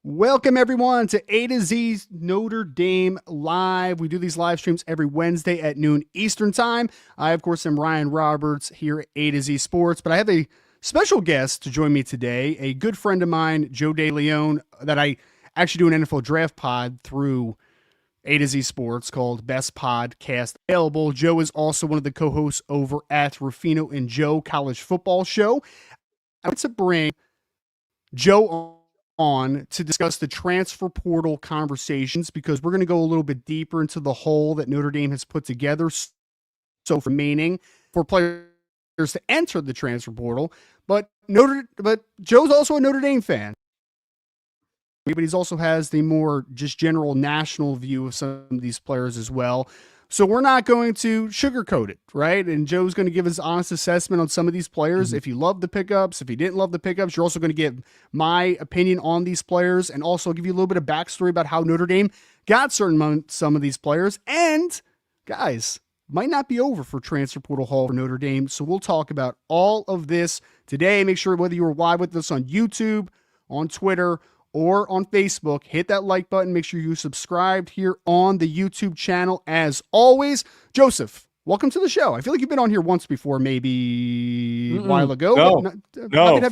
Welcome everyone to A to Z's Notre Dame Live. We do these live streams every Wednesday at noon Eastern Time. I, of course, am Ryan Roberts here at A to Z Sports, but I have a special guest to join me today, a good friend of mine, Joe DeLeon, that I actually do an NFL draft pod through A to Z Sports called Best Podcast Available. Joe is also one of the co-hosts over at Ruffino and Joe College Football Show. I want to bring Joe on to discuss the transfer portal conversations because we're going to go a little bit deeper into the hole that Notre Dame has put together. So remaining for players to enter the transfer portal, but Joe's also a Notre Dame fan. But he also has the more just general national view of some of these players as well. So we're not going to sugarcoat it, right? And Joe's going to give his honest assessment on some of these players. If you love the pickups, if you didn't love the pickups, you're also going to get my opinion on these players and also give you a little bit of backstory about how Notre Dame got some of these players. And guys, might not be over for transfer portal haul for Notre Dame. So we'll talk about all of this today. Make sure whether you're live with us on YouTube, on Twitter, or on Facebook, hit that like button. Make sure you subscribed here on the YouTube channel. As always, Joseph, welcome to the show. I feel like you've been on here once before, maybe a while ago. No,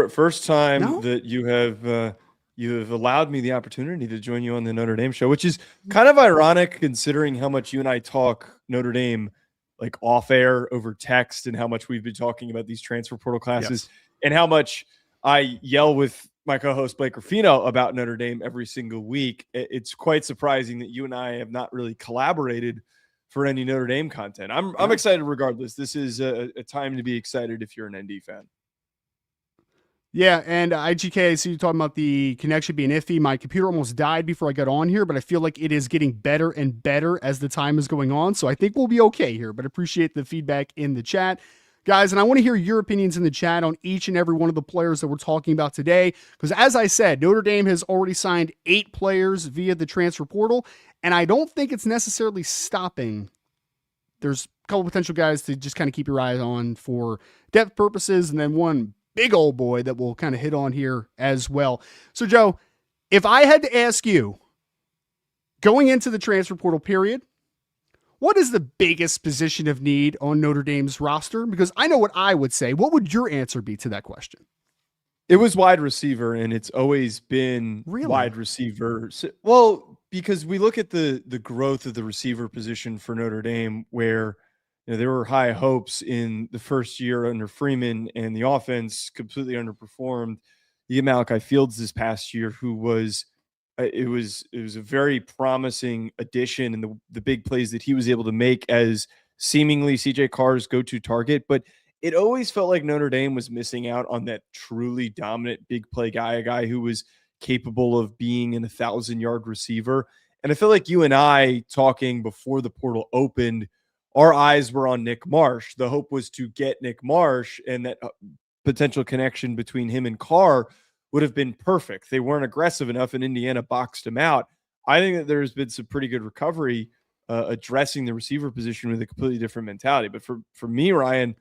first time that you have allowed me the opportunity to join you on the Notre Dame show, which is kind of ironic considering how much you and I talk Notre Dame like off air over text and how much we've been talking about these transfer portal classes and how much I yell with my co-host Blake Ruffino about Notre Dame every single week. It's quite surprising that you and I have not really collaborated for any Notre Dame content. I'm excited regardless. This is a time to be excited if you're an ND fan. Yeah, and IGK, I see you talking about the connection being iffy. My computer almost died before I got on here, but I feel like it is getting better and better as the time is going on. So I think we'll be okay here, but appreciate the feedback in the chat. Guys, and I want to hear your opinions in the chat on each and every one of the players that we're talking about today. Because as I said, Notre Dame has already signed 8 players via the transfer portal, and I don't think it's necessarily stopping. There's a couple potential guys to just kind of keep your eyes on for depth purposes, and then one big old boy that we'll kind of hit on here as well. So, Joe, if I had to ask you, going into the transfer portal period, what is the biggest position of need on Notre Dame's roster? Because I know what I would say. What would your answer be to that question? It was wide receiver, and it's always been wide receiver. Well, because we look at the growth of the receiver position for Notre Dame, where there were high hopes in the first year under Freeman, and the offense completely underperformed. The Malachi Fields this past year, who was it was a very promising addition, and the big plays that he was able to make as seemingly CJ Carr's go-to target. But it always felt like Notre Dame was missing out on that truly dominant big play guy, a guy who was capable of being an 1,000-yard receiver. And I feel like you and I, talking before the portal opened, our eyes were on Nick Marsh. The hope was to get Nick Marsh, and that potential connection between him and Carr would have been perfect. They weren't aggressive enough, and Indiana boxed him out. I think that there's been some pretty good recovery addressing the receiver position with a completely different mentality. But for me, Ryan,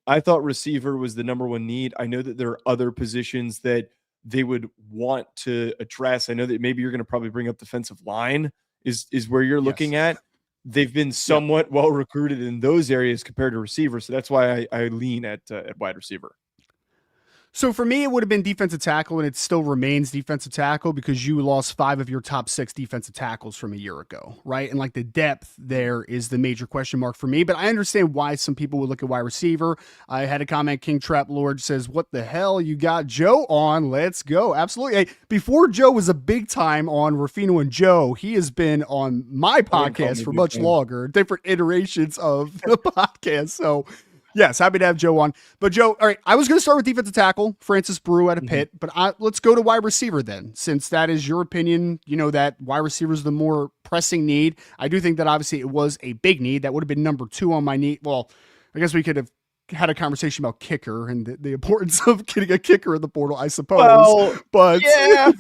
I thought receiver was the number one need. I know that there are other positions that they would want to address. I know that maybe you're going to probably bring up defensive line is where you're looking at. They've been somewhat well recruited in those areas compared to receiver. So that's why I lean at wide receiver. So for me, it would have been defensive tackle, and it still remains defensive tackle because you lost 5 of your top 6 defensive tackles from a year ago, right? And like the depth there is the major question mark for me, but I understand why some people would look at wide receiver. I had a comment, King Trap Lord says, what the hell, you got Joe on, let's go. Absolutely. Hey, before Joe was a big time on Ruffino and Joe, he has been on my podcast for much longer, different iterations of the podcast. So yes, happy to have Joe on. But Joe, all right, I was going to start with defensive tackle, Francis Brew out of Pitt, but let's go to wide receiver then, since that is your opinion. You know that wide receiver is the more pressing need. I do think that obviously it was a big need. That would have been number 2 on my need. Well, I guess we could have had a conversation about kicker and the importance of getting a kicker in the portal, I suppose. Well, but yeah,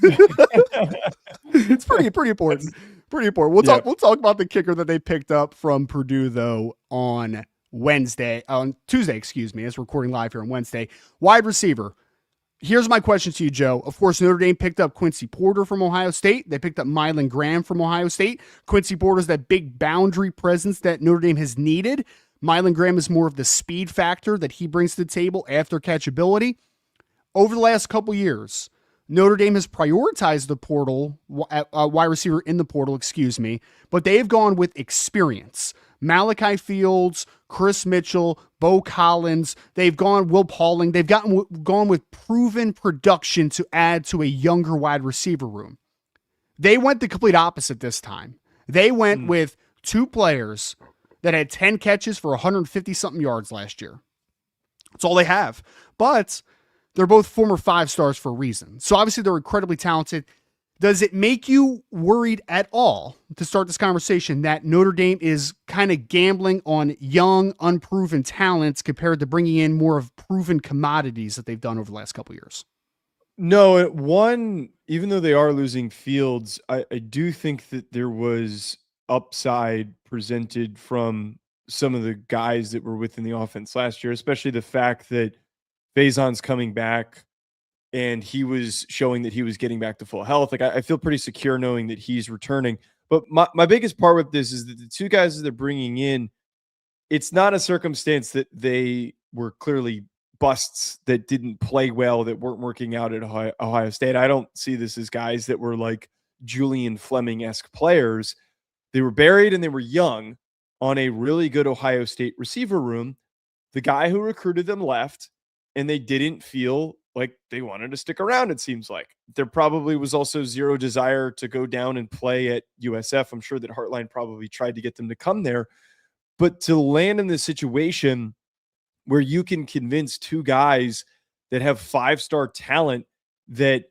it's pretty important. Pretty important. We'll talk about the kicker that they picked up from Purdue though on Tuesday, as we're recording live here on Wednesday. Wide receiver. Here's my question to you, Joe. Of course, Notre Dame picked up Quincy Porter from Ohio State. They picked up Mylan Graham from Ohio State. Quincy Porter's that big boundary presence that Notre Dame has needed. Mylan Graham is more of the speed factor that he brings to the table after catchability. Over the last couple years, Notre Dame has prioritized the portal, wide receiver in the portal, but they've gone with experience. Malachi Fields, Chris Mitchell, Bo Collins. They've gone Will Pauling. They've gone with proven production to add to a younger wide receiver room. They went the complete opposite this time. They went with two players that had 10 catches for 150-something yards last year. That's all they have. But they're both former 5-stars for a reason. So obviously they're incredibly talented. Does it make you worried at all, to start this conversation, that Notre Dame is kind of gambling on young, unproven talents compared to bringing in more of proven commodities that they've done over the last couple of years? No, even though they are losing Fields, I do think that there was upside presented from some of the guys that were within the offense last year, especially the fact that Faison's coming back and he was showing that he was getting back to full health. Like, I feel pretty secure knowing that he's returning. But my biggest part with this is that the two guys that they're bringing in, it's not a circumstance that they were clearly busts that didn't play well, that weren't working out at Ohio State. I don't see this as guys that were like Julian Fleming-esque players. They were buried and they were young on a really good Ohio State receiver room. The guy who recruited them left, and they didn't feel like they wanted to stick around, it seems like. There probably was also zero desire to go down and play at USF. I'm sure that Heartline probably tried to get them to come there. But to land in this situation where you can convince two guys that have 5-star talent that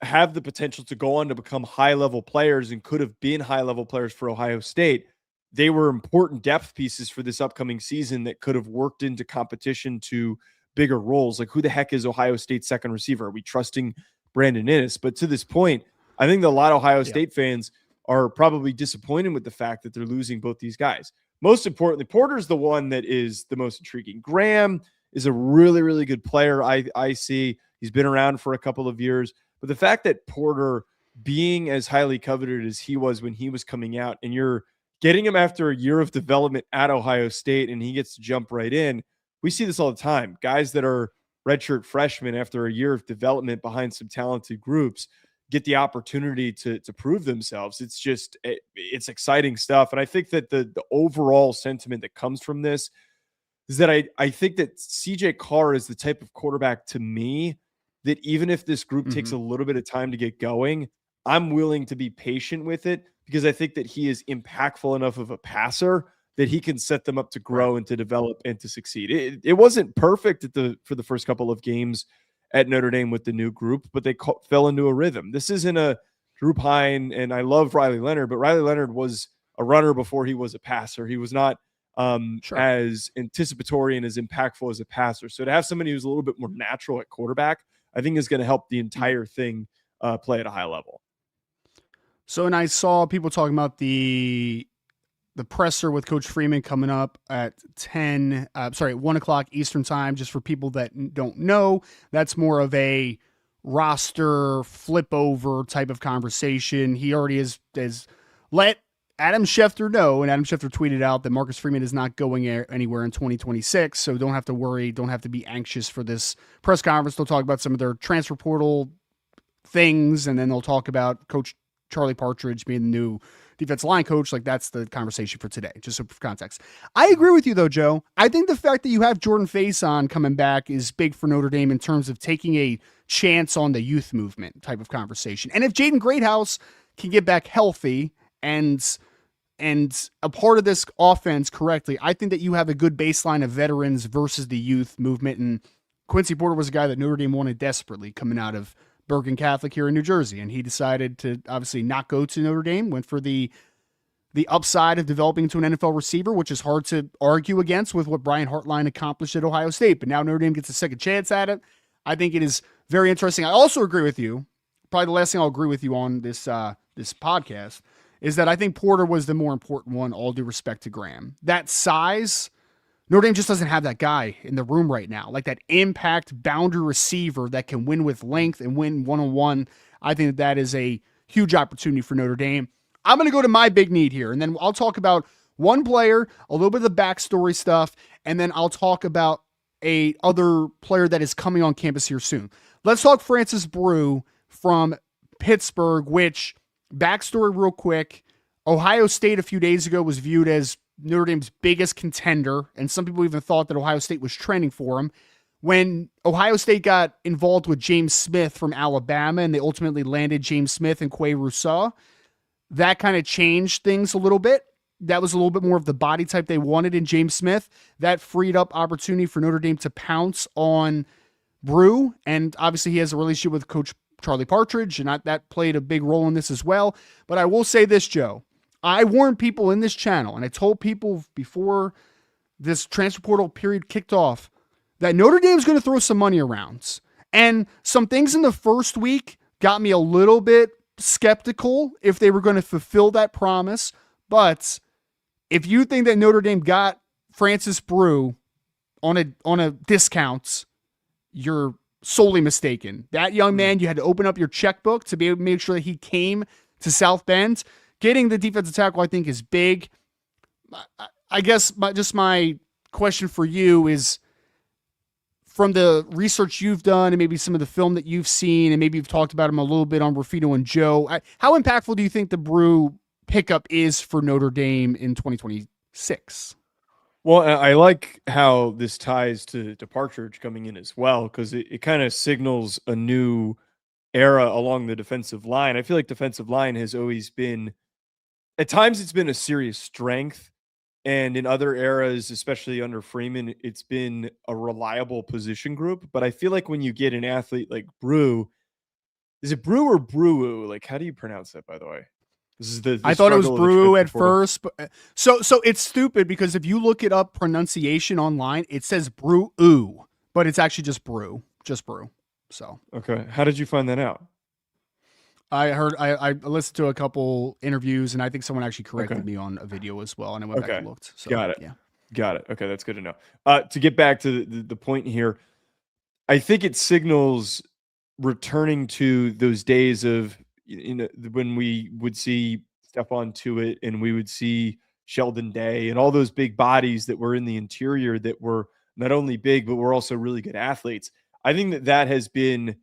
have the potential to go on to become high-level players and could have been high-level players for Ohio State, they were important depth pieces for this upcoming season that could have worked into competition to bigger roles. Like, who the heck is Ohio State's second receiver? Are we trusting Brandon Inniss? But to this point, I think that a lot of Ohio State fans are probably disappointed with the fact that they're losing both these guys. Most importantly, Porter's the one that is the most intriguing. Graham is a really, really good player. I see he's been around for a couple of years, but the fact that Porter, being as highly coveted as he was when he was coming out, and you're getting him after a year of development at Ohio State and he gets to jump right in. We see this all the time. Guys that are redshirt freshmen after a year of development behind some talented groups get the opportunity to prove themselves. It's exciting stuff. And I think that the overall sentiment that comes from this is that I think that CJ Carr is the type of quarterback, to me, that even if this group takes a little bit of time to get going, I'm willing to be patient with it, because I think that he is impactful enough of a passer that he can set them up to grow and to develop and to succeed. It wasn't perfect for the first couple of games at Notre Dame with the new group, but they fell into a rhythm. This isn't a Drew Pine, and I love Riley Leonard, but Riley Leonard was a runner before he was a passer. He was not as anticipatory and as impactful as a passer. So to have somebody who's a little bit more natural at quarterback, I think is going to help the entire thing play at a high level. So, and I saw people talking about the presser with Coach Freeman coming up at 1 o'clock Eastern time. Just for people that don't know, that's more of a roster flip over type of conversation. He already has let Adam Schefter know, and Adam Schefter tweeted out that Marcus Freeman is not going anywhere in 2026. So don't have to worry. Don't have to be anxious for this press conference. They'll talk about some of their transfer portal things, and then they'll talk about Coach Charlie Partridge being the new defensive line coach. Like, that's the conversation for today, just for context. I agree with you though, Joe. I think the fact that you have Jordan Faison coming back is big for Notre Dame in terms of taking a chance on the youth movement type of conversation. And if Jaden Greathouse can get back healthy and a part of this offense correctly, I think that you have a good baseline of veterans versus the youth movement. And Quincy Porter was a guy that Notre Dame wanted desperately coming out of Bergen Catholic here in New Jersey, and he decided to obviously not go to Notre Dame, went for the upside of developing into an NFL receiver, which is hard to argue against with what Brian Hartline accomplished at Ohio State. But now Notre Dame gets a second chance at it. I think it is very interesting. I also agree with you. Probably the last thing I'll agree with you on this podcast is that I think Porter was the more important one, all due respect to Graham. That size Notre Dame just doesn't have that guy in the room right now, like that impact boundary receiver that can win with length and win one-on-one. I think that is a huge opportunity for Notre Dame. I'm going to go to my big need here, and then I'll talk about one player, a little bit of the backstory stuff, and then I'll talk about a other player that is coming on campus here soon. Let's talk Francis Brew from Pittsburgh, which, backstory real quick, Ohio State a few days ago was viewed as Notre Dame's biggest contender, and some people even thought that Ohio State was trending for him. When Ohio State got involved with James Smith from Alabama, and they ultimately landed James Smith and Quay Rousseau, that kind of changed things a little bit. That was a little bit more of the body type they wanted in James Smith. That freed up opportunity for Notre Dame to pounce on Brew, and obviously he has a relationship with Coach Charlie Partridge, and that played a big role in this as well. But I will say this, Joe. I warned people in this channel, and I told people before this transfer portal period kicked off, that Notre Dame's going to throw some money around. And some things in the first week got me a little bit skeptical if they were going to fulfill that promise. But if you think that Notre Dame got Francis Brew on a discount, you're solely mistaken. That young man, you had to open up your checkbook to be able to make sure that he came to South Bend. Getting the defensive tackle, I think, is big. I guess my question for you is, from the research you've done and maybe some of the film that you've seen, and maybe you've talked about him a little bit on Rafino and Joe, how impactful do you think the Brew pickup is for Notre Dame in 2026? Well, I like how this ties to Partridge coming in as well, because it kind of signals a new era along the defensive line. I feel like defensive line has always been, at times it's been a serious strength, and in other eras, especially under Freeman, it's been a reliable position group. But I feel like when you get an athlete like Brew, is it Brew or Brew? Like, how do you pronounce that, by the way? This is the I thought it was Brew at first, but so it's stupid, because if you look it up pronunciation online, it says Brew, but it's actually just Brew. So okay, how did you find that out? I heard, I listened to a couple interviews, and I think someone actually corrected me on a video as well, and I went back and looked. So, got it. Yeah, got it. Okay, that's good to know. To get back to the point here, I think it signals returning to those days of, when we would see Stephon Tuitt and we would see Sheldon Day and all those big bodies that were in the interior that were not only big, but were also really good athletes. I think that has been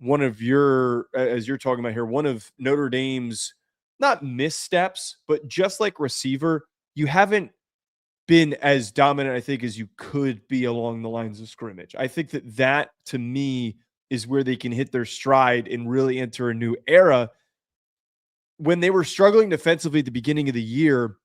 one of your, as you're talking about here, one of Notre Dame's, not missteps, but just like receiver, you haven't been as dominant, I think, as you could be along the lines of scrimmage. I think that to me is where they can hit their stride and really enter a new era. When they were struggling defensively at the beginning of the year,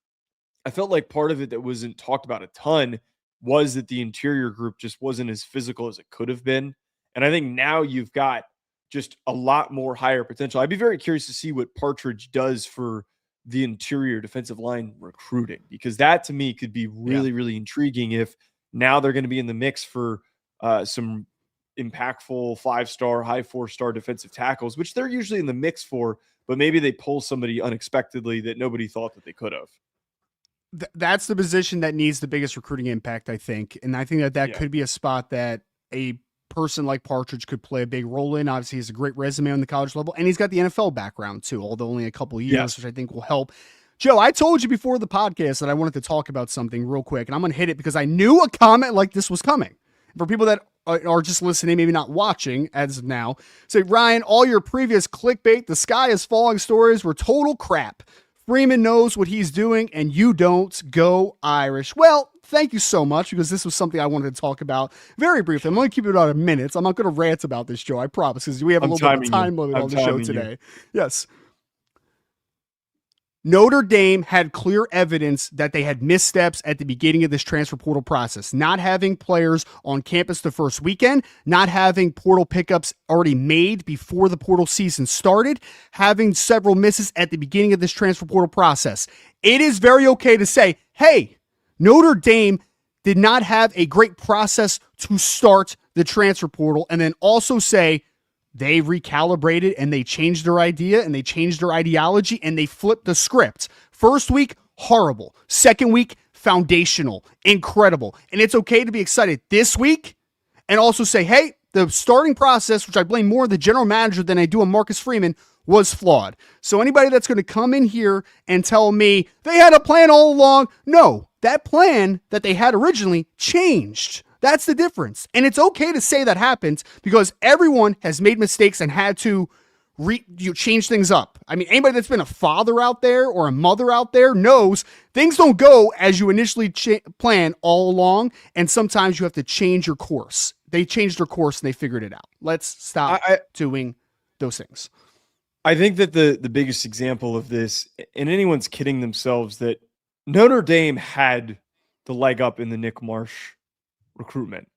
I felt like part of it that wasn't talked about a ton was that the interior group just wasn't as physical as it could have been. And I think now you've got just a lot more higher potential. I'd be very curious to see what Partridge does for the interior defensive line recruiting, because that to me could be really, really intriguing if now they're going to be in the mix for some impactful 5-star, high 4-star defensive tackles, which they're usually in the mix for, but maybe they pull somebody unexpectedly that nobody thought that they could have. That's the position that needs the biggest recruiting impact, I think. And I think that could be a spot that a person like Partridge could play a big role in. Obviously, he has a great resume on the college level, and he's got the NFL background too, although only a couple of years, which I think will help. Joe, I told you before the podcast that I wanted to talk about something real quick, and I'm going to hit it because I knew a comment like this was coming. For people that are just listening, maybe not watching as of now, say, Ryan, all your previous clickbait, the sky is falling stories were total crap. Freeman knows what he's doing, and you don't. Go Irish. Well, thank you so much, because this was something I wanted to talk about very briefly. I'm going to keep it about a minute. I'm not going to rant about this, Joe. I promise, because we have a little bit of time limit on the show today. Yes. Notre Dame had clear evidence that they had missteps at the beginning of this transfer portal process. Not having players on campus the first weekend, not having portal pickups already made before the portal season started, having several misses at the beginning of this transfer portal process. It is very okay to say, hey, Notre Dame did not have a great process to start the transfer portal, and then also say, they recalibrated and they changed their idea and they changed their ideology and they flipped the script. First week, horrible. Second week, foundational, incredible. And it's okay to be excited this week and also say, hey, the starting process, which I blame more the general manager than I do on Marcus Freeman, was flawed. So anybody that's going to come in here and tell me they had a plan all along, no, that plan that they had originally changed. That's the difference. And it's okay to say that happens because everyone has made mistakes and had to change things up. I mean, anybody that's been a father out there or a mother out there knows things don't go as you initially plan all along, and sometimes you have to change your course. They changed their course and they figured it out. Let's stop doing those things. I think that the biggest example of this, and anyone's kidding themselves, that Notre Dame had the leg up in the Nick Marsh recruitment.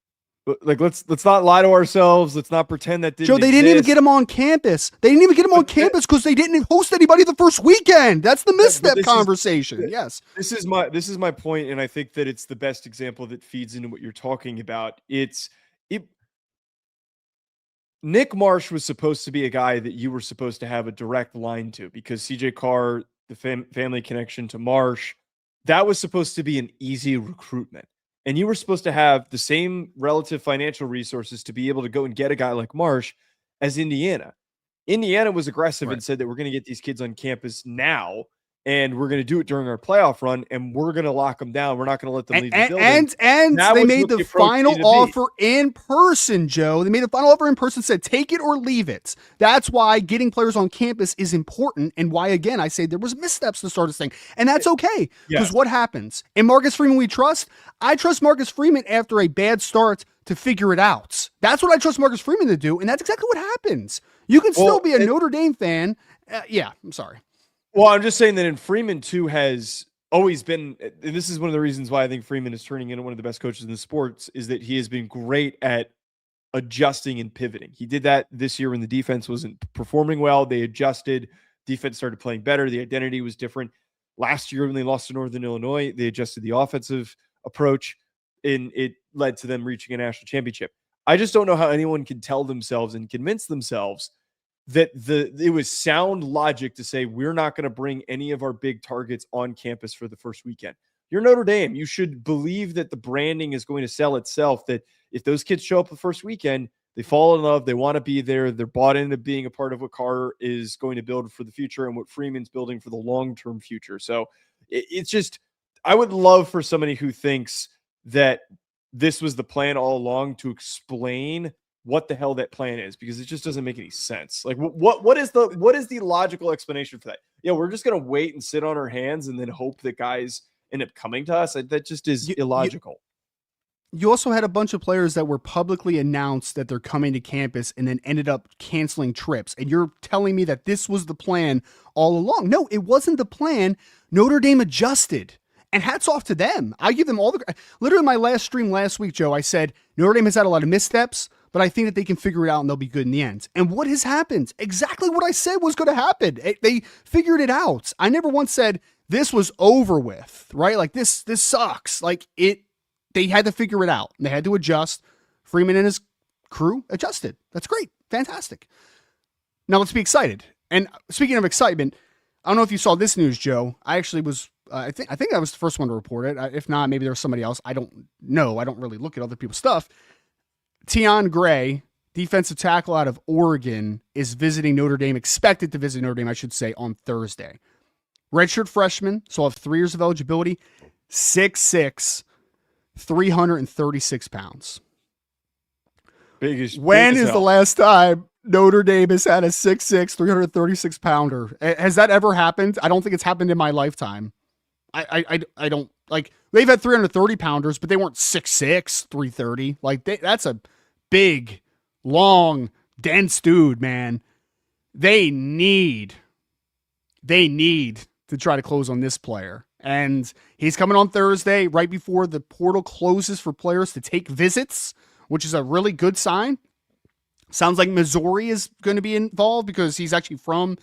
Like, let's not lie to ourselves. Let's not pretend that didn't Joe, they didn't even get him on campus. They didn't even get him on campus because they didn't host anybody the first weekend. That's the misstep conversation. Yes. This is my point, and I think that it's the best example that feeds into what you're talking about. Nick Marsh was supposed to be a guy that you were supposed to have a direct line to because CJ Carr, the family connection to Marsh, that was supposed to be an easy recruitment. And you were supposed to have the same relative financial resources to be able to go and get a guy like Marsh as Indiana. Indiana was aggressive and said that we're going to get these kids on campus now, and we're going to do it during our playoff run, and we're going to lock them down. We're not going to let them leave the building. And they made the final offer in person, Joe. They made the final offer in person, said take it or leave it. That's why getting players on campus is important, and why, again, I say there was missteps to start this thing. And that's okay, because what happens? In Marcus Freeman we trust. I trust Marcus Freeman after a bad start to figure it out. That's what I trust Marcus Freeman to do, and that's exactly what happens. You can still be a Notre Dame fan. I'm sorry. Well, I'm just saying that in Freeman, too, has always been, and this is one of the reasons why I think Freeman is turning into one of the best coaches in the sports, is that he has been great at adjusting and pivoting. He did that this year when the defense wasn't performing well. They adjusted. Defense started playing better. The identity was different. Last year when they lost to Northern Illinois, they adjusted the offensive approach, and it led to them reaching a national championship. I just don't know how anyone can tell themselves and convince themselves that it was sound logic to say we're not going to bring any of our big targets on campus for the first weekend. You're Notre Dame. You should believe that the branding is going to sell itself, that if those kids show up the first weekend, they fall in love, they want to be there, they're bought into being a part of what Carr is going to build for the future and what Freeman's building for the long-term future. So it's just, I would love for somebody who thinks that this was the plan all along to explain what the hell that plan is, because it just doesn't make any sense. Like what is the logical explanation for that? Yeah, we're just going to wait and sit on our hands and then hope that guys end up coming to us. That just is illogical. You also had a bunch of players that were publicly announced that they're coming to campus and then ended up canceling trips. And you're telling me that this was the plan all along. No, it wasn't the plan. Notre Dame adjusted. And hats off to them. I give them all the... Literally my last stream last week, Joe, I said, Notre Dame has had a lot of missteps, but I think that they can figure it out and they'll be good in the end. And what has happened? Exactly what I said was going to happen. They figured it out. I never once said this was over with, right? Like this sucks. Like they had to figure it out. They had to adjust. Freeman and his crew adjusted. That's great. Fantastic. Now let's be excited. And speaking of excitement, I don't know if you saw this news, Joe. I actually was... I think I was the first one to report it. If not, maybe there was somebody else. I don't know. I don't really look at other people's stuff. Keon Gray, defensive tackle out of Oregon, is visiting Notre Dame, expected to visit Notre Dame, I should say, on Thursday. Redshirt freshman, so have 3 years of eligibility, 6'6", 336 pounds. When is the last time Notre Dame has had a 6'6", 336 pounder? Has that ever happened? I don't think it's happened in my lifetime. I don't, like, they've had 330 pounders, but they weren't 6'6", 330. Like, that's a big, long, dense dude, man. They need to try to close on this player. And he's coming on Thursday, right before the portal closes for players to take visits, which is a really good sign. Sounds like Missouri is going to be involved because he's actually from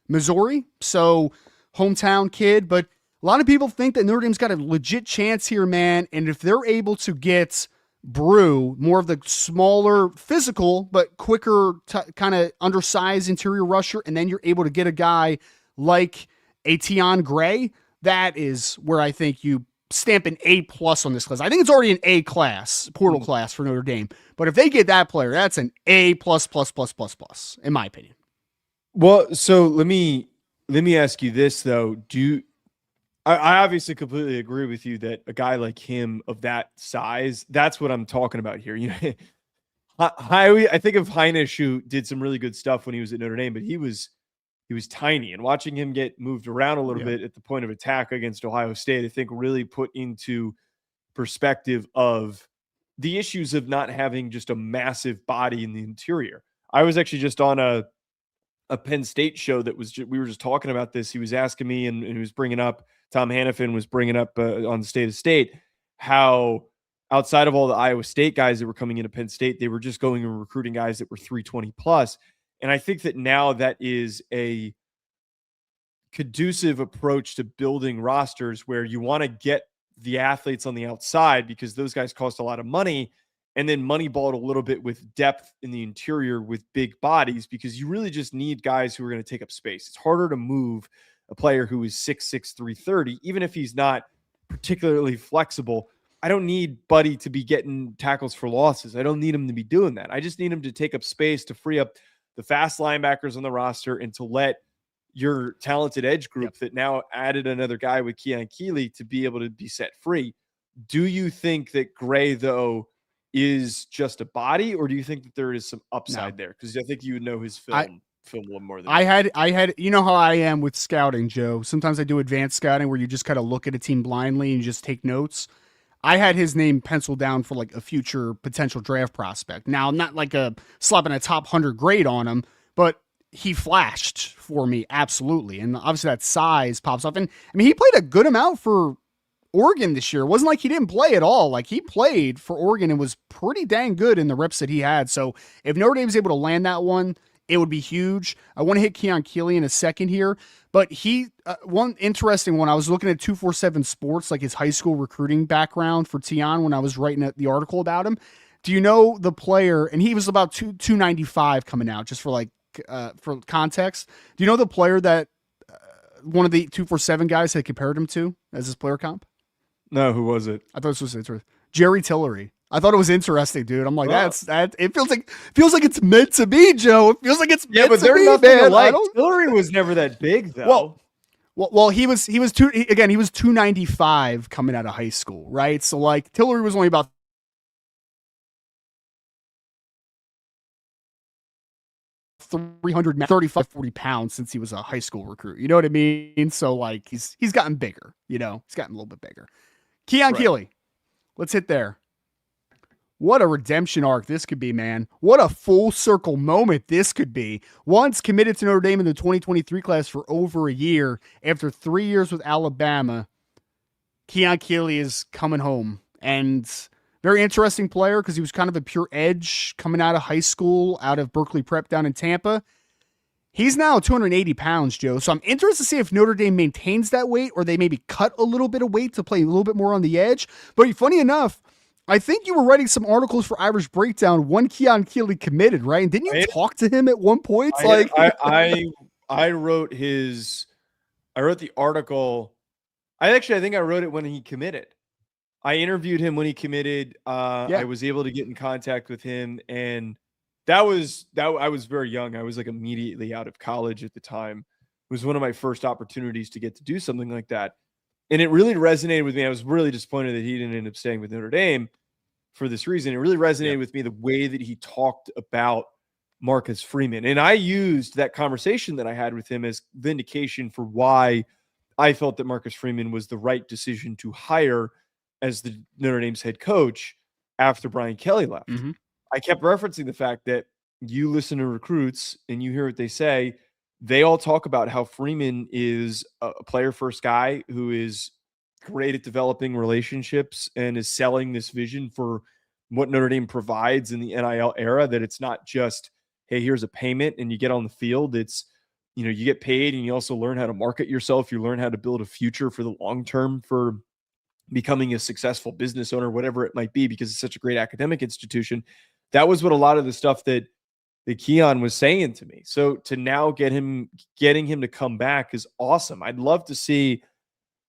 Missouri. So, hometown kid, but a lot of people think that Notre Dame's got a legit chance here, man. And if they're able to get Brew, more of the smaller, physical, but quicker, kind of undersized interior rusher, and then you're able to get a guy like a Keon Gray, that is where I think you stamp an A+ on this class. I think it's already an A class, portal class for Notre Dame. But if they get that player, that's an A++++++, in my opinion. Well, so let me ask you this though. I obviously completely agree with you that a guy like him of that size, that's what I'm talking about here. You know, I think of Heinisch, who did some really good stuff when he was at Notre Dame, but he was tiny, and watching him get moved around a little bit at the point of attack against Ohio State, I think really put into perspective of the issues of not having just a massive body in the interior. I was actually just on a Penn State show that was we were just talking about this. He was asking me, and he was bringing up, Tom Hannafin was bringing up on the State of State, how outside of all the Iowa State guys that were coming into Penn State, they were just going and recruiting guys that were 320 plus. And I think that now that is a conducive approach to building rosters where you want to get the athletes on the outside because those guys cost a lot of money, and then moneyball it a little bit with depth in the interior with big bodies, because you really just need guys who are going to take up space. It's harder to move a player who is 6'6", 330, even if he's not particularly flexible. I don't need Buddy to be getting tackles for losses. I don't need him to be doing that. I just need him to take up space, to free up the fast linebackers on the roster, and to let your talented edge group that now added another guy with Keon Keely to be able to be set free. Do you think that Gray, though, is just a body, or do you think that there is some upside there? Because I think you would know his film a little more than I had, you know how I am with scouting, Joe. Sometimes I do advanced scouting where you just kind of look at a team blindly and just take notes. I had his name penciled down for like a future potential draft prospect. Now, not like a slapping a top 100 grade on him, but he flashed for me, absolutely. And obviously that size pops up. And I mean, he played a good amount for Oregon this year. It wasn't like he didn't play at all. Like, he played for Oregon and was pretty dang good in the reps that he had. So if Notre Dame was able to land that one, it would be huge. I want to hit Keon Keely in a second here, but one interesting one, I was looking at 247 Sports, like his high school recruiting background for Keon when I was writing the article about him. Do you know the player? And he was about 295 coming out, just for context. Do you know the player that one of the 247 guys had compared him to as his player comp? No, who was it? I thought this was interesting. Jerry Tillery. I thought it was interesting, dude. I'm like, it feels like it's meant to be, Joe. It feels like it's meant to be, they're nothing man. Alike. Tillery was never that big, though. Well, he was 295 coming out of high school, right? So like Tillery was only about 335, 40 pounds since he was a high school recruit. You know what I mean? So like he's gotten bigger, he's gotten a little bit bigger. Keon Keely. Let's hit there. What a redemption arc this could be, man. What a full circle moment this could be. Once committed to Notre Dame in the 2023 class for over a year, after 3 years with Alabama, Keon Keely is coming home. And very interesting player because he was kind of a pure edge coming out of high school, out of Berkeley Prep down in Tampa. He's now 280 pounds, Joe. So I'm interested to see if Notre Dame maintains that weight or they maybe cut a little bit of weight to play a little bit more on the edge. But funny enough, I think you were writing some articles for Irish Breakdown when Keon Keely committed, right? And didn't you talk to him at one point? I wrote the article. I think I wrote it when he committed. I interviewed him when he committed. I was able to get in contact with him, and I was very young. I was like immediately out of college at the time. It was one of my first opportunities to get to do something like that. And it really resonated with me. I was really disappointed that he didn't end up staying with Notre Dame for this reason. It really resonated with me, the way that he talked about Marcus Freeman. And I used that conversation that I had with him as vindication for why I felt that Marcus Freeman was the right decision to hire as the Notre Dame's head coach after Brian Kelly left. Mm-hmm. I kept referencing the fact that you listen to recruits and you hear what they say. They all talk about how Freeman is a player-first guy who is great at developing relationships and is selling this vision for what Notre Dame provides in the NIL era, that it's not just, hey, here's a payment and you get on the field. It's, you get paid and you also learn how to market yourself. You learn how to build a future for the long term for becoming a successful business owner, whatever it might be, because it's such a great academic institution. That was what a lot of the stuff that Keon was saying to me. So to now getting him to come back is awesome. I'd love to see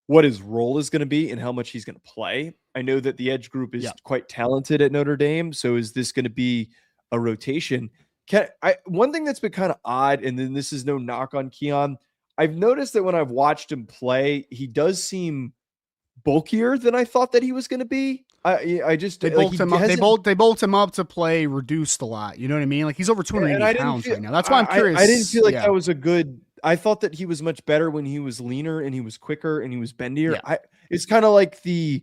what his role is going to be and how much he's going to play. I know that the edge group is quite talented at Notre Dame. So is this going to be a rotation? One thing that's been kind of odd, and then this is no knock on Keon, I've noticed that when I've watched him play, he does seem bulkier than I thought that he was going to be. I just they bulked him up. They bulked him up to play reduced a lot. You know what I mean? Like he's over 280 pounds right now. That's why I'm curious. I didn't feel like that was a good. I thought that he was much better when he was leaner and he was quicker and he was bendier. It's kind of like the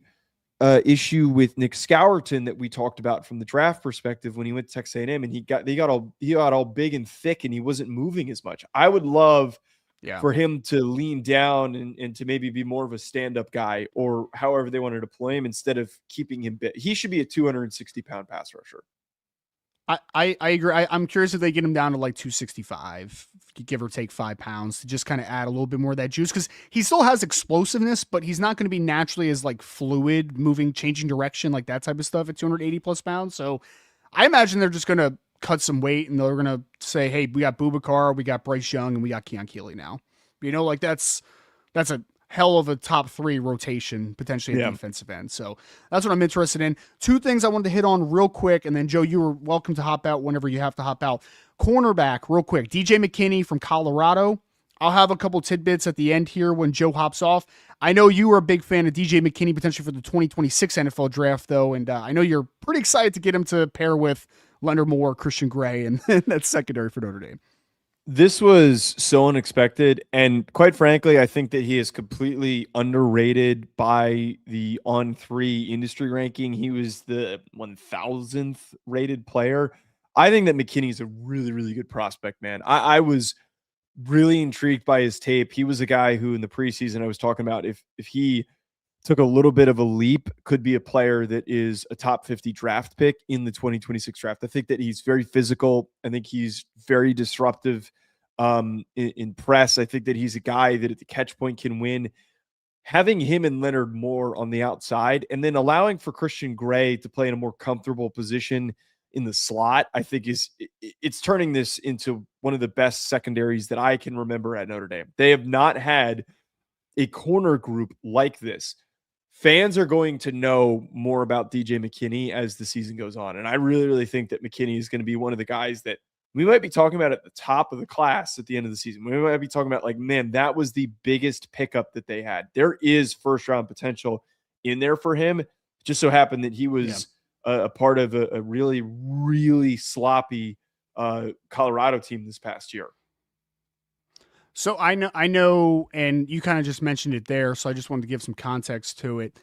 issue with Nick Scourton that we talked about from the draft perspective when he went to Texas A&M and he got all big and thick and he wasn't moving as much. I would love for him to lean down and to maybe be more of a stand-up guy or however they want to deploy him instead of keeping him big. He should be a 260-pound pass rusher. I agree. I'm curious if they get him down to like 265, give or take 5 pounds, to just kind of add a little bit more of that juice, because he still has explosiveness, but he's not going to be naturally as like fluid, moving, changing direction, like that type of stuff at 280 plus pounds. So I imagine they're just going to cut some weight and they're going to say, hey, we got Boubacar, we got Bryce Young, and we got Keon Keely now. You know, like that's a hell of a top 3 rotation potentially at defensive end. So that's what I'm interested in. 2 things I wanted to hit on real quick, and then Joe, you were welcome to hop out whenever you have to hop out. Cornerback, real quick. DJ McKinney from Colorado. I'll have a couple tidbits at the end here when Joe hops off. I know you were a big fan of DJ McKinney potentially for the 2026 NFL draft, though, and I know you're pretty excited to get him to pair with Leonard Moore, Christian Gray, and that's secondary for Notre Dame. This was so unexpected, and quite frankly, I think that he is completely underrated by the On3 industry ranking. He was the 1,000th rated player. I think that McKinney is a really, really good prospect, man. I was really intrigued by his tape. He was a guy who in the preseason I was talking about, if he took a little bit of a leap, could be a player that is a top 50 draft pick in the 2026 draft. I think that he's very physical. I think he's very disruptive in press. I think that he's a guy that at the catch point can win. Having him and Leonard Moore on the outside and then allowing for Christian Gray to play in a more comfortable position in the slot, I think it's turning this into one of the best secondaries that I can remember at Notre Dame. They have not had a corner group like this. Fans are going to know more about DJ McKinney as the season goes on. And I really, really think that McKinney is going to be one of the guys that we might be talking about at the top of the class at the end of the season. We might be talking about like, man, that was the biggest pickup that they had. There is first round potential in there for him. It just so happened that he was a part of a really, really sloppy Colorado team this past year. So I know, and you kind of just mentioned it there, so I just wanted to give some context to it.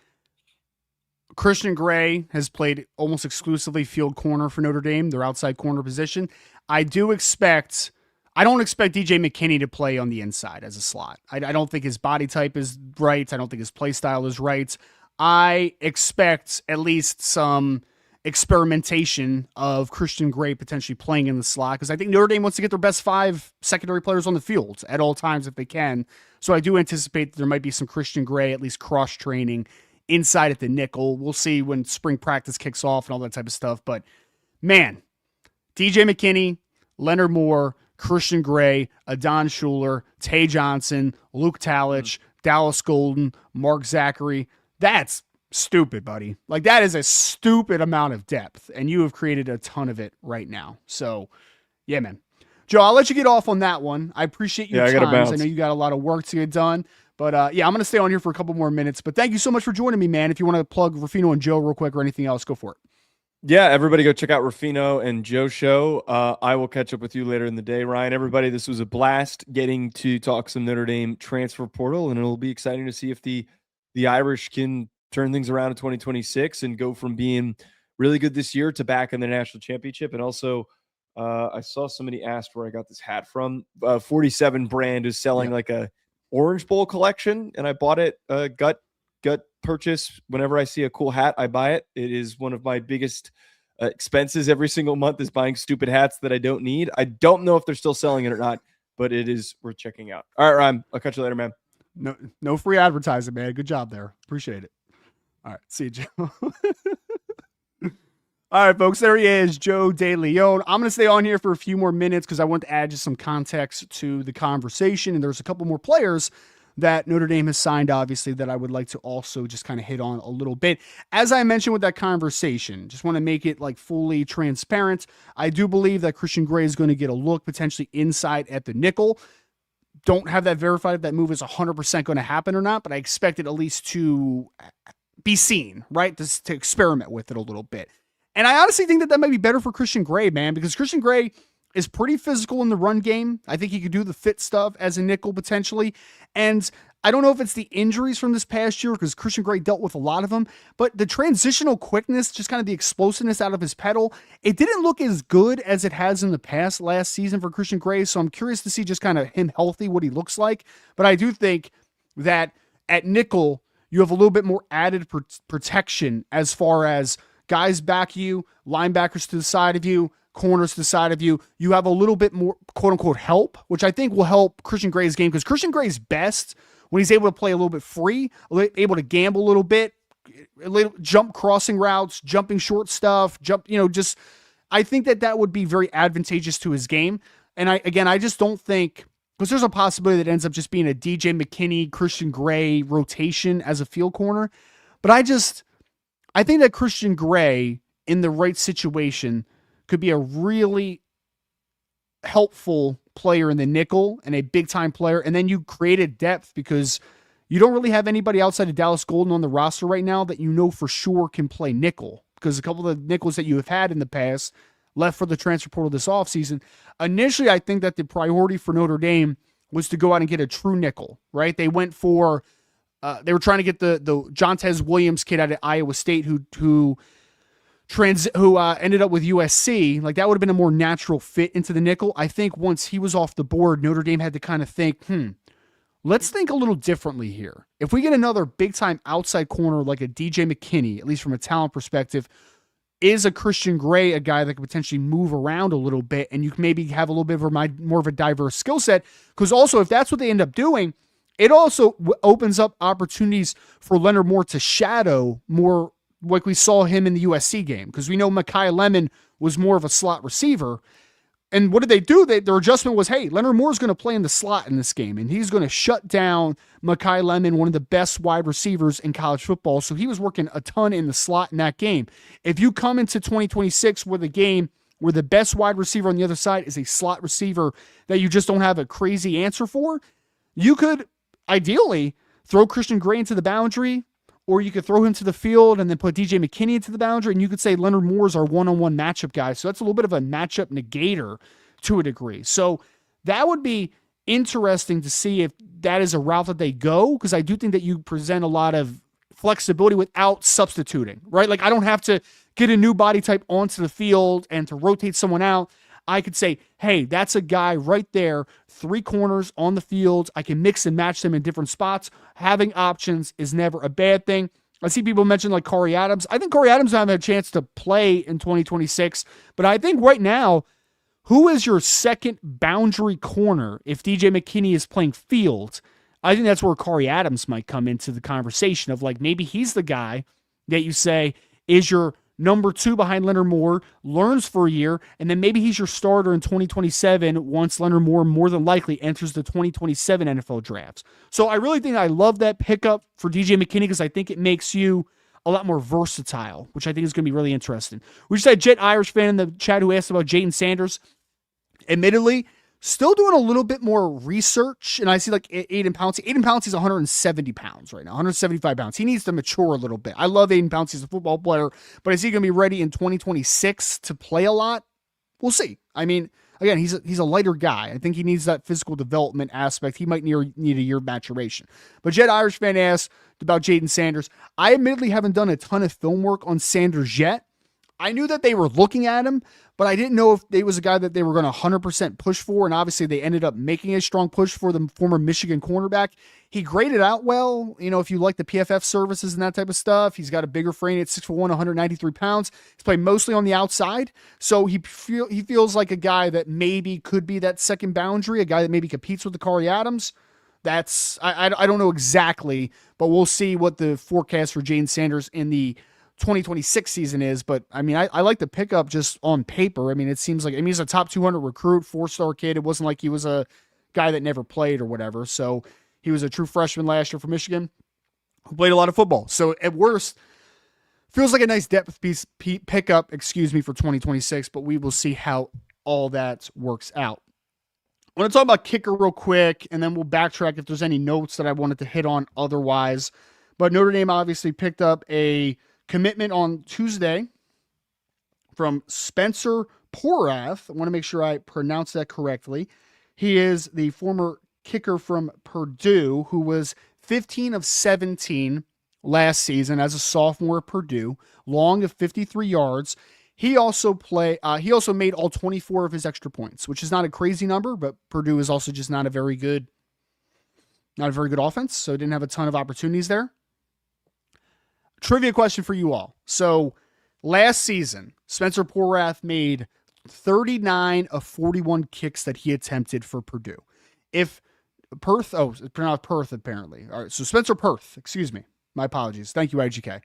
Christian Gray has played almost exclusively field corner for Notre Dame, their outside corner position. I don't expect DJ McKinney to play on the inside as a slot. I don't think his body type is right. I don't think his play style is right. I expect at least some experimentation of Christian Gray potentially playing in the slot, because I think Notre Dame wants to get their best 5 secondary players on the field at all times if they can. So I do anticipate that there might be some Christian Gray, at least cross training inside at the nickel. We'll see when spring practice kicks off and all that type of stuff. But man, DJ McKinney, Leonard Moore, Christian Gray, Adon Schuler, Tay Johnson, Luke Talich, Dallas Golden, Mark Zachary. That's stupid, buddy. Like, that is a stupid amount of depth, and you have created a ton of it right now. So, yeah, man. Joe, I'll let you get off on that one. I appreciate your time. I know you got a lot of work to get done. But, I'm going to stay on here for a couple more minutes. But thank you so much for joining me, man. If you want to plug Ruffino and Joe real quick or anything else, go for it. Yeah, everybody go check out Ruffino and Joe show. I will catch up with you later in the day, Ryan. Everybody, this was a blast getting to talk some Notre Dame transfer portal, and it'll be exciting to see if the Irish can turn things around in 2026 and go from being really good this year to back in the national championship. And also, I saw somebody asked where I got this hat from. 47 brand is selling like a Orange Bowl collection, and I bought it gut purchase. Whenever I see a cool hat, I buy it. It is one of my biggest expenses every single month, is buying stupid hats that I don't need. I don't know if they're still selling it or not, but it is worth checking out. All right, Ryan, I'll catch you later, man. No free advertising, man. Good job there. Appreciate it. All right, see you, Joe. All right, folks, there he is, Joe DeLeon. I'm going to stay on here for a few more minutes because I want to add just some context to the conversation, and there's a couple more players that Notre Dame has signed, obviously, that I would like to also just kind of hit on a little bit. As I mentioned with that conversation, just want to make it like fully transparent. I do believe that Christian Gray is going to get a look potentially inside at the nickel. Don't have that verified if that move is 100% going to happen or not, but I expect it at least to be seen, right? To experiment with it a little bit. And I honestly think that that might be better for Christian Gray, man, because Christian Gray is pretty physical in the run game. I think he could do the fit stuff as a nickel potentially. And I don't know if it's the injuries from this past year because Christian Gray dealt with a lot of them, but the transitional quickness, just kind of the explosiveness out of his pedal, it didn't look as good as it has in the past last season for Christian Gray. So I'm curious to see just kind of him healthy, what he looks like. But I do think that at nickel, you have a little bit more added protection as far as guys back you, linebackers to the side of you, corners to the side of you. You have a little bit more quote unquote help, which I think will help Christian Gray's game because Christian Gray's best when he's able to play a little bit free, able to gamble a little bit, jump crossing routes, jumping short stuff, just I think that that would be very advantageous to his game. And I just don't think, because there's a possibility that it ends up just being a DJ McKinney, Christian Gray rotation as a field corner. But I think that Christian Gray in the right situation could be a really helpful player in the nickel and a big time player. And then you created depth because you don't really have anybody outside of Dallas Golden on the roster right now that you know for sure can play nickel, because a couple of the nickels that you have had in the past left for the transfer portal this offseason. Initially, I think that the priority for Notre Dame was to go out and get a true nickel, right? They went for, they were trying to get the Jontez Williams kid out of Iowa State who ended up with USC. Like that would have been a more natural fit into the nickel. I think once he was off the board, Notre Dame had to kind of think, let's think a little differently here. If we get another big time outside corner like a DJ McKinney, at least from a talent perspective, is a Christian Gray a guy that could potentially move around a little bit and you can maybe have a little bit of more of a diverse skill set? Because also if that's what they end up doing, it also opens up opportunities for Leonard Moore to shadow more like we saw him in the USC game, because we know Mekhi Lemon was more of a slot receiver. And what did they do? Their adjustment was, hey, Leonard Moore's going to play in the slot in this game, and he's going to shut down Mekhi Lemon, one of the best wide receivers in college football. So he was working a ton in the slot in that game. If you come into 2026 with a game where the best wide receiver on the other side is a slot receiver that you just don't have a crazy answer for, you could ideally throw Christian Gray into the boundary, or you could throw him to the field and then put DJ McKinney into the boundary, and you could say Leonard Moore's our one-on-one matchup guy. So that's a little bit of a matchup negator to a degree. So that would be interesting to see if that is a route that they go, because I do think that you present a lot of flexibility without substituting, right? Like I don't have to get a new body type onto the field and to rotate someone out. I could say, hey, that's a guy right there, 3 corners on the field. I can mix and match them in different spots. Having options is never a bad thing. I see people mention like Corey Adams. I think Corey Adams will have a chance to play in 2026, but I think right now, who is your second boundary corner if DJ McKinney is playing field? I think that's where Corey Adams might come into the conversation of like maybe he's the guy that you say is your number 2 behind Leonard Moore, learns for a year, and then maybe he's your starter in 2027 once Leonard Moore more than likely enters the 2027 NFL drafts. So I really think I love that pickup for DJ McKinney because I think it makes you a lot more versatile, which I think is going to be really interesting. We just had Jet Irish fan in the chat who asked about Jayden Sanders. Admittedly, still doing a little bit more research, and I see like Aiden Pouncey. Aiden Pouncey's 170 pounds right now, 175 pounds. He needs to mature a little bit. I love Aiden Pouncey as a football player, but is he going to be ready in 2026 to play a lot? We'll see. I mean, again, he's a lighter guy. I think he needs that physical development aspect. He might need a year of maturation. But Jet Irish fan asked about Jayden Sanders. I admittedly haven't done a ton of film work on Sanders yet. I knew that they were looking at him, but I didn't know if they was a guy that they were going to 100% push for, and obviously they ended up making a strong push for the former Michigan cornerback. He graded out well, if you like the PFF services and that type of stuff. He's got a bigger frame at 6'1", 193 pounds. He's played mostly on the outside, so he feels like a guy that maybe could be that second boundary, a guy that maybe competes with the Corey Adams. I don't know exactly, but we'll see what the forecast for Jayden Sanders in the 2026 season is, but I mean, I like the pickup just on paper. I mean, it seems like, he's a top 200 recruit, 4-star kid. It wasn't like he was a guy that never played or whatever. So He was a true freshman last year for Michigan who played a lot of football. So at worst, feels like a nice depth piece pickup, for 2026, but we will see how all that works out. I want to talk about kicker real quick, and then we'll backtrack if there's any notes that I wanted to hit on otherwise. But Notre Dame obviously picked up a commitment on Tuesday from Spencer Porath. I want to make sure I pronounce that correctly. He is the former kicker from Purdue who was 15 of 17 last season as a sophomore at Purdue, long of 53 yards. He also made all 24 of his extra points, which is not a crazy number, but Purdue is also just not a very good offense, so didn't have a ton of opportunities there. Trivia question for you all. So last season, Spencer Porath made 39 of 41 kicks that he attempted for Purdue. If Perth, it's pronounced Perth apparently. All right, so Spencer Perth, excuse me. My apologies. Thank you, IGK.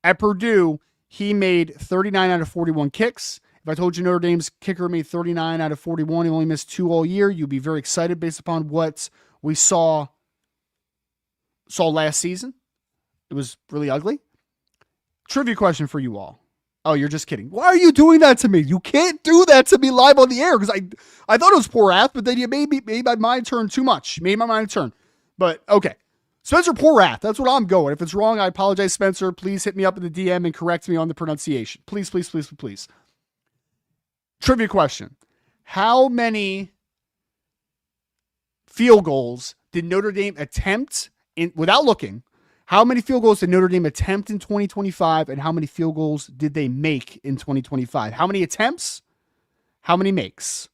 At Purdue, he made 39 out of 41 kicks. If I told you Notre Dame's kicker made 39 out of 41, he only missed 2 all year, you'd be very excited based upon what we saw last season. It was really ugly. Trivia question for you all. Oh, you're just kidding. Why are you doing that to me? You can't do that to me live on the air because I thought it was Porath, but then you made my mind turn too much. You made my mind turn. But okay. Spencer Porath, that's what I'm going. If it's wrong, I apologize, Spencer. Please hit me up in the DM and correct me on the pronunciation. Please, please, please, please. Trivia question. How many field goals did Notre Dame attempt without looking? How many field goals did Notre Dame attempt in 2025, and how many field goals did they make in 2025? How many attempts? How many makes?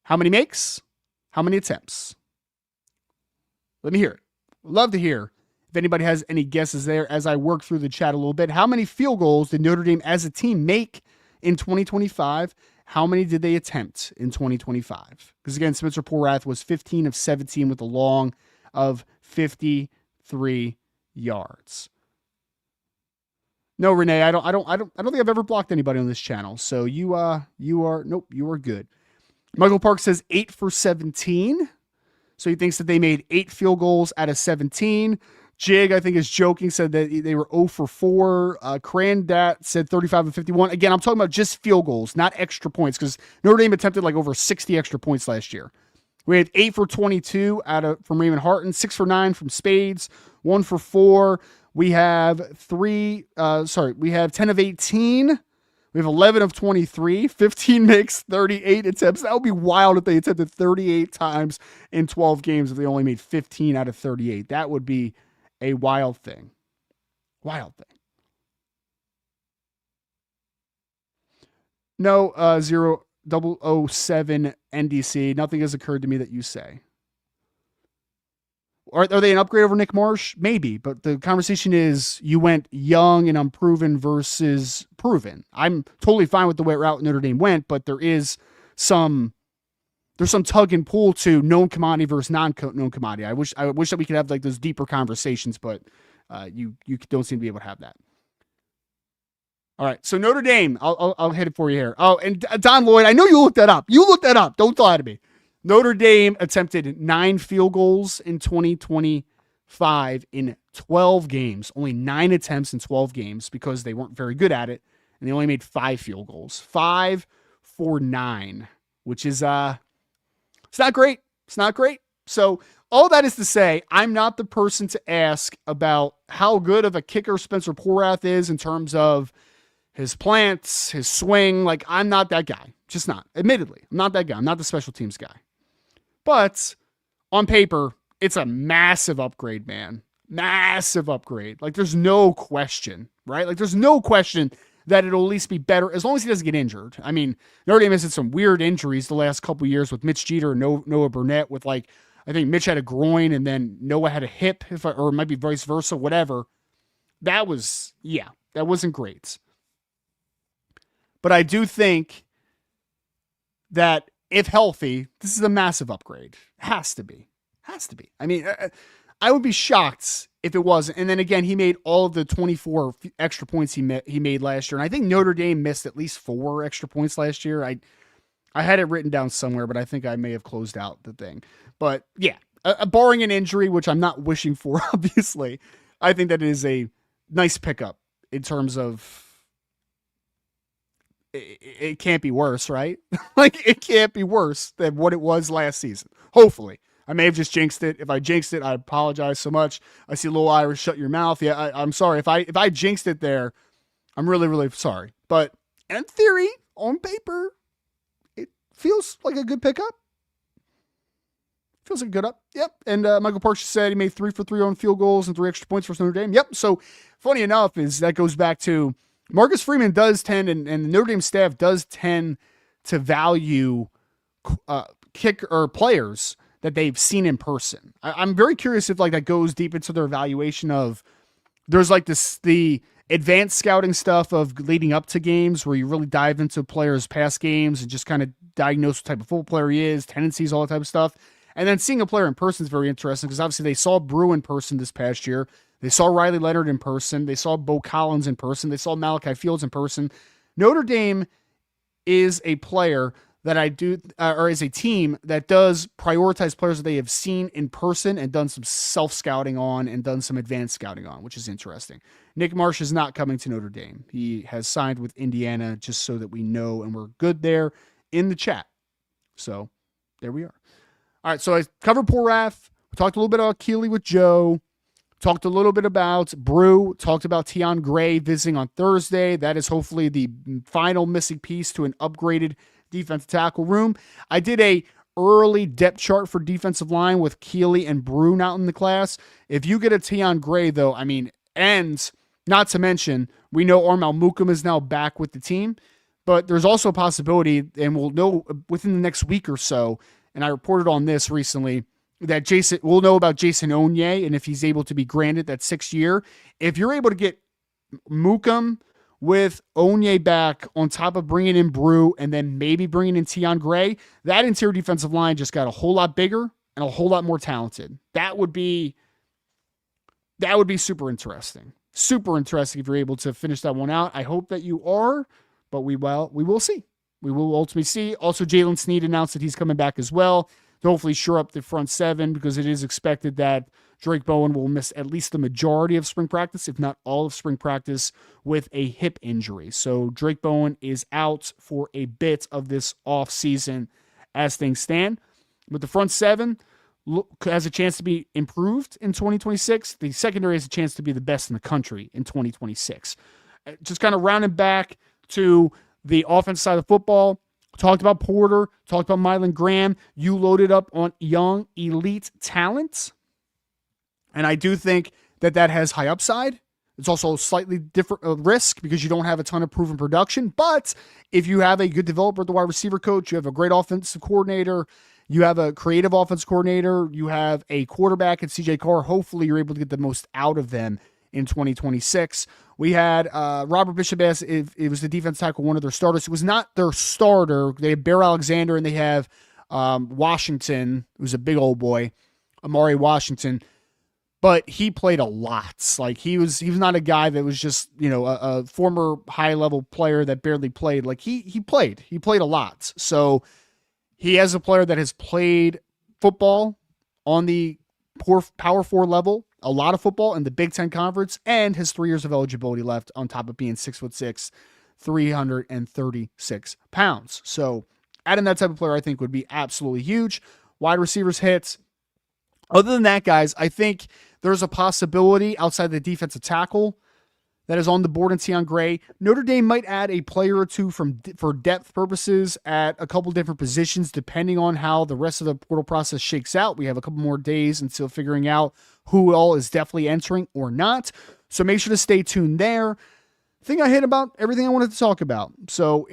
How many makes? How many attempts? Let me hear it. Love to hear if anybody has any guesses there as I work through the chat a little bit. How many field goals did Notre Dame as a team make in 2025? How many did they attempt in 2025? Because again, Spencer Porath was 15 of 17 with a long of 53 yards. No, Renee, I don't think I've ever blocked anybody on this channel. So you are good. Michael Park says 8 for 17. So he thinks that they made 8 field goals out of 17. Jig, I think, is joking, said that they were 0 for 4. Crandat said 35 and 51. Again, I'm talking about just field goals, not extra points, because Notre Dame attempted like over 60 extra points last year. We had 8 for 22 from Raymond Harton, 6 for 9 from Spades, 1 for 4. We have 10 of 18. We have 11 of 23, 15 makes, 38 attempts. That would be wild if they attempted 38 times in 12 games if they only made 15 out of 38. That would be a wild thing. Wild thing. No, 0007 NDC. Nothing has occurred to me that you say. Are they an upgrade over Nick Marsh? Maybe, but the conversation is you went young and unproven versus proven. I'm totally fine with the way route Notre Dame went, but there's some tug and pull to known commodity versus non-known commodity. I wish that we could have like those deeper conversations, but you don't seem to be able to have that. All right, so Notre Dame, I'll hit it for you here. Oh, and Don Lloyd, I know you looked that up. You looked that up. Don't lie to me. Notre Dame attempted 9 field goals in 2025 in 12 games. Only 9 attempts in 12 games because they weren't very good at it, and they only made 5 field goals. 5 for 9, which is it's not great. It's not great. So all that is to say, I'm not the person to ask about how good of a kicker Spencer Porath is in terms of his plants, his swing. Like, I'm not that guy. Just not. Admittedly, I'm not that guy. I'm not the special teams guy. But on paper, it's a massive upgrade, man. Massive upgrade. Like, there's no question, right? Like, there's no question that it'll at least be better as long as he doesn't get injured. I mean, Notre Dame has had some weird injuries the last couple of years with Mitch Jeter and Noah Burnett with, like, I think Mitch had a groin and then Noah had a hip, or it might be vice versa, whatever. That wasn't great. But I do think that if healthy, this is a massive upgrade. Has to be. I mean, I would be shocked if it wasn't. And then again, he made all of the 24 extra points he made last year. And I think Notre Dame missed at least 4 extra points last year. I I had it written down somewhere, but I think I may have closed out the thing. But yeah, barring an injury, which I'm not wishing for, obviously, I think that is a nice pickup in terms of it can't be worse, right? Like, it can't be worse than what it was last season. Hopefully. I may have just jinxed it. If I jinxed it, I apologize so much. I see little Irish shut your mouth. Yeah, I'm sorry. If I jinxed it there, I'm really, really sorry. But in theory, on paper, it feels like a good pickup. Feels like a good up. Yep. And Michael Parks said he made 3 for 3 on field goals and 3 extra points for Notre Dame. Yep. So funny enough is that goes back to Marcus Freeman does tend, and the Notre Dame staff does tend to value kick or players that they've seen in person. I'm very curious if like that goes deep into their evaluation of there's like the advanced scouting stuff of leading up to games where you really dive into players' past games and just kind of diagnose what type of football player he is, tendencies, all that type of stuff. And then seeing a player in person is very interesting because obviously they saw Brew in person this past year. They saw Riley Leonard in person. They saw Bo Collins in person. They saw Malachi Fields in person. Notre Dame is a player that or is a team that does prioritize players that they have seen in person and done some self-scouting on and done some advanced scouting on, which is interesting. Nick Marsh is not coming to Notre Dame. He has signed with Indiana just so that we know and we're good there in the chat. So there we are. All right, so I covered Porath. We talked a little bit about Keely with Joe. Talked a little bit about Brew. Talked about Keon Gray visiting on Thursday. That is hopefully the final missing piece to an upgraded defensive tackle room. I did a early depth chart for defensive line with Keely and Brew out in the class. If you get a Keon Gray, though, I mean, and not to mention, we know Armel Mukum is now back with the team, but there's also a possibility, and we'll know within the next week or so, and I reported on this recently, that we'll know about Jason Onye and if he's able to be granted that 6th year. If you're able to get Mukum with Onye back on top of bringing in Brew and then maybe bringing in Keon Gray, that interior defensive line just got a whole lot bigger and a whole lot more talented. That would be super interesting. Super interesting if you're able to finish that one out. I hope that you are, but we will see. We will ultimately see. Also, Jalen Snead announced that he's coming back as well to hopefully shore up the front 7 because it is expected that Drake Bowen will miss at least the majority of spring practice, if not all of spring practice, with a hip injury. So Drake Bowen is out for a bit of this offseason as things stand. But the front 7 has a chance to be improved in 2026. The secondary has a chance to be the best in the country in 2026. Just kind of rounding back to the offensive side of football, talked about Porter, talked about Mylan Graham. You loaded up on young elite talent. And I do think that has high upside. It's also a slightly different risk because you don't have a ton of proven production. But if you have a good developer at the wide receiver coach, you have a great offensive coordinator, you have a creative offensive coordinator, you have a quarterback at CJ Carr, hopefully you're able to get the most out of them in 2026. We had Robert Bishop as it was the defense tackle, one of their starters. It was not their starter. They have Bear Alexander and they have Washington, who's a big old boy, Amari Washington. But he played a lot. Like he was not a guy that was just, a former high level player that barely played. Like he played a lot. So he has a player that has played football on the Power 4 level, a lot of football in the Big Ten Conference, and has 3 years of eligibility left on top of being 6'6", 336 pounds. So adding that type of player, I think, would be absolutely huge. Wide receivers hits. Other than that, guys, I think there's a possibility outside the defensive tackle that is on the board in Keon Gray. Notre Dame might add a player or two for depth purposes at a couple different positions, depending on how the rest of the portal process shakes out. We have a couple more days until figuring out who all is definitely entering or not. So make sure to stay tuned there. I think I hit about everything I wanted to talk about. So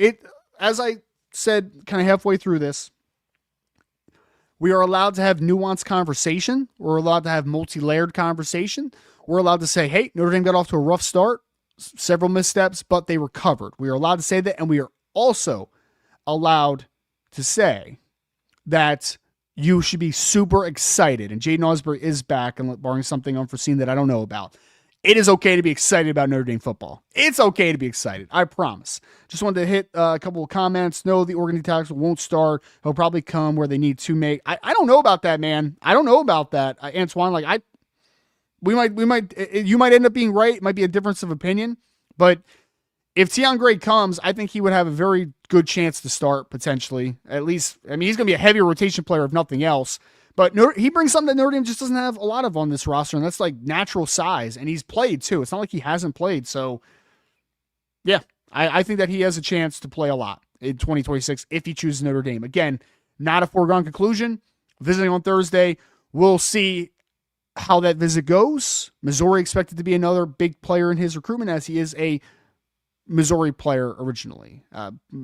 as I said, kind of halfway through this, we are allowed to have nuanced conversation. We're allowed to have multi-layered conversation. We're allowed to say, hey, Notre Dame got off to a rough start, several missteps, but they recovered. We are allowed to say that, and we are also allowed to say that you should be super excited. And Jaden Osbury is back, and barring something unforeseen that I don't know about. it is okay to be excited about Notre Dame football. It's okay to be excited. I promise. Just wanted to hit a couple of comments. No, the Oregon tackle won't start. He'll probably come where they need to make. I don't know about that, man. I don't know about that, Antoine. You might end up being right. It might be a difference of opinion, but if Keon Gray comes, I think he would have a very good chance to start potentially. At least, I mean, he's going to be a heavier rotation player if nothing else. But he brings something that Notre Dame just doesn't have a lot of on this roster, and that's like natural size. And he's played too. It's not like he hasn't played. So, yeah, I think that he has a chance to play a lot in 2026 if he chooses Notre Dame. Again, not a foregone conclusion. Visiting on Thursday, we'll see how that visit goes. Missouri expected to be another big player in his recruitment as he is a Missouri player originally.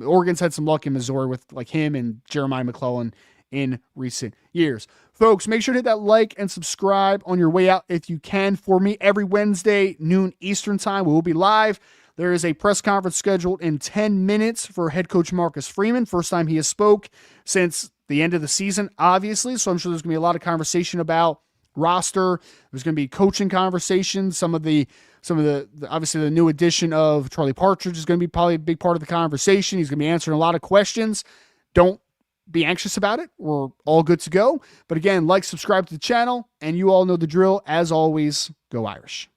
Oregon's had some luck in Missouri with like him and Jeremiah McClellan in recent years. Folks, make sure to hit that like and subscribe on your way out if you can. For me, every Wednesday, noon Eastern time, we will be live. There is a press conference scheduled in 10 minutes for head coach Marcus Freeman. First time he has spoke since the end of the season, obviously. So I'm sure there's going to be a lot of conversation about roster. There's going to be coaching conversations. Some of the obviously the new addition of Charlie Partridge is going to be probably a big part of the conversation. He's going to be answering a lot of questions. Don't be anxious about it. We're all good to go. But again, like, subscribe to the channel, and you all know the drill. As always, go Irish.